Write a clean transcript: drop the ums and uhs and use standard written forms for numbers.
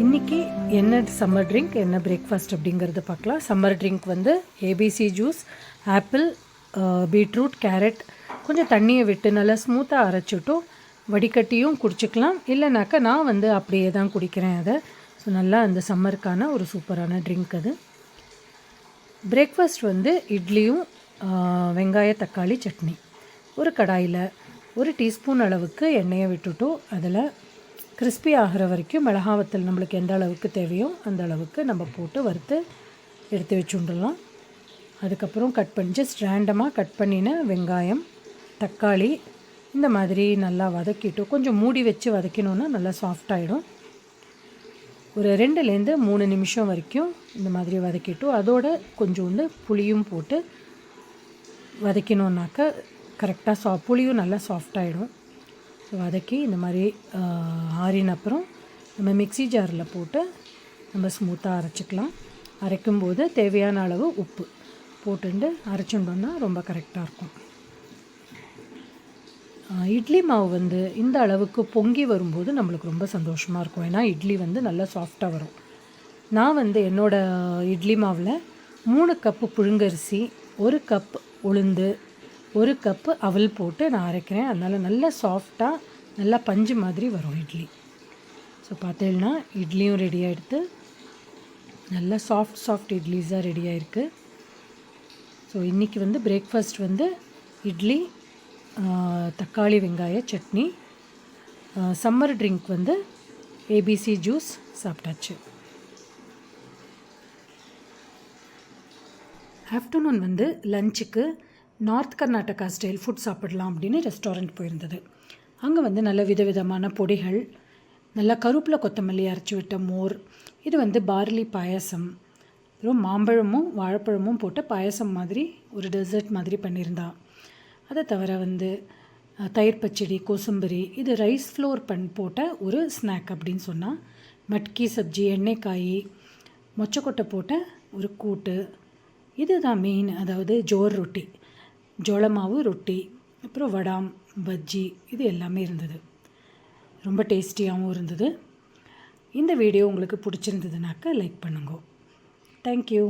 இன்றைக்கி என்ன summer drink என்ன பிரேக்ஃபாஸ்ட் அப்படிங்கிறத பார்க்கலாம். சம்மர் ட்ரிங்க் வந்து ABC juice, apple, beetroot, carrot கொஞ்சம் தண்ணியை விட்டு நல்லா ஸ்மூத்தாக அரைச்சிட்டும் வடிகட்டியும் குடிச்சிக்கலாம். இல்லைனாக்கா நான் வந்து அப்படியே தான் குடிக்கிறேன் அதை. ஸோ நல்லா அந்த சம்மருக்கான ஒரு சூப்பரான ட்ரிங்க் அது. பிரேக்ஃபாஸ்ட் வந்து இட்லியும் வெங்காய தக்காளி சட்னி. ஒரு கடாயில் 1 டீஸ்பூன் அளவுக்கு எண்ணெயை விட்டுட்டும் அதில் கிறிஸ்பி ஆகிற வரைக்கும் மிளகாவத்தல் நம்மளுக்கு எந்த அளவுக்கு தேவையோ அந்த அளவுக்கு நம்ம போட்டு வறுத்து எடுத்து வச்சுடலாம். அதுக்கப்புறம் ஜஸ்ட் ரேண்டமாக கட் பண்ணின வெங்காயம், தக்காளி இந்த மாதிரி நல்லா வதக்கிட்டோம். கொஞ்சம் மூடி வச்சு வதக்கினோன்னா நல்லா சாஃப்டாகிடும். ஒரு 2லேருந்து 3 நிமிஷம் வரைக்கும் இந்த மாதிரி வதக்கிட்டோம். அதோட கொஞ்சோண்டு புளியும் போட்டு வதக்கினோன்னாக்கா கரெக்டாக புளியும் நல்லா சாஃப்டாகிடும். ஸோ வதக்கி இந்த மாதிரி ஆறின அப்புறம் நம்ம மிக்ஸி ஜாரில் போட்டு நம்ம ஸ்மூத்தாக அரைச்சிக்கலாம். அரைக்கும்போது தேவையான அளவு உப்பு போட்டுட்டு அரைச்சிட்டோன்னா ரொம்ப கரெக்டாக இருக்கும். இட்லி மாவு வந்து இந்த அளவுக்கு பொங்கி வரும்போது நம்மளுக்கு ரொம்ப சந்தோஷமாக இருக்கும். ஏன்னா இட்லி வந்து நல்லா சாஃப்டாக வரும். நான் வந்து என்னோடய இட்லி மாவில் 3 கப்பு புழுங்கரிசி, 1 கப் உளுந்து, 1 கப்பு அவல் போட்டு நான் அரைக்கிறேன். அதனால் நல்லா சாஃப்டாக நல்லா பஞ்சு மாதிரி வரும் இட்லி. ஸோ பார்த்தீங்கன்னா இட்லியும் ரெடி ஆகிடுது. நல்லா சாஃப்ட் இட்லிஸாக ரெடி ஆகிருக்கு. ஸோ இன்றைக்கி வந்து பிரேக்ஃபாஸ்ட் வந்து இட்லி, தக்காளி வெங்காய சட்னி. சம்மர் ட்ரிங்க் வந்து ஏபிசி ஜூஸ் சாப்பிட்டாச்சு. ஆஃப்டர்நூன் வந்து லஞ்சுக்கு நார்த் கர்நாடகா ஸ்டைல் ஃபுட் சாப்பிடலாம் அப்படின்னு ரெஸ்டாரண்ட் போயிருந்தது. அங்கே வந்து நல்ல விதவிதமான பொடிகள், நல்லா கருவேப்பிலை கொத்தமல்லி அரைச்சி விட்ட மோர், இது வந்து பார்லி பாயசம், அப்புறம் மாம்பழமும் வாழைப்பழமும் போட்டு பாயசம் மாதிரி ஒரு டெசர்ட் மாதிரி பண்ணியிருந்தா. அதை தவிர வந்து தயிர் பச்சடி, கோசம்பரி, இது ரைஸ் ஃப்ளோர் போட்ட ஒரு ஸ்நாக் அப்படின்னு சொன்னால். மட்கி சப்ஜி, எண்ணெய்க்காய், மொச்சக்கொட்டை போட்ட ஒரு கூட்டு, இதுதான் மெயின். அதாவது ஜோர் ரொட்டி, ஜோளமாவு ரொட்டி, அப்புறம் வடாம், பஜ்ஜி, இது எல்லாமே இருந்தது. ரொம்ப டேஸ்டியாகவும் இருந்தது. இந்த வீடியோ உங்களுக்கு பிடிச்சிருந்ததுனாக்கா லைக் பண்ணுங்க. தேங்க்யூ.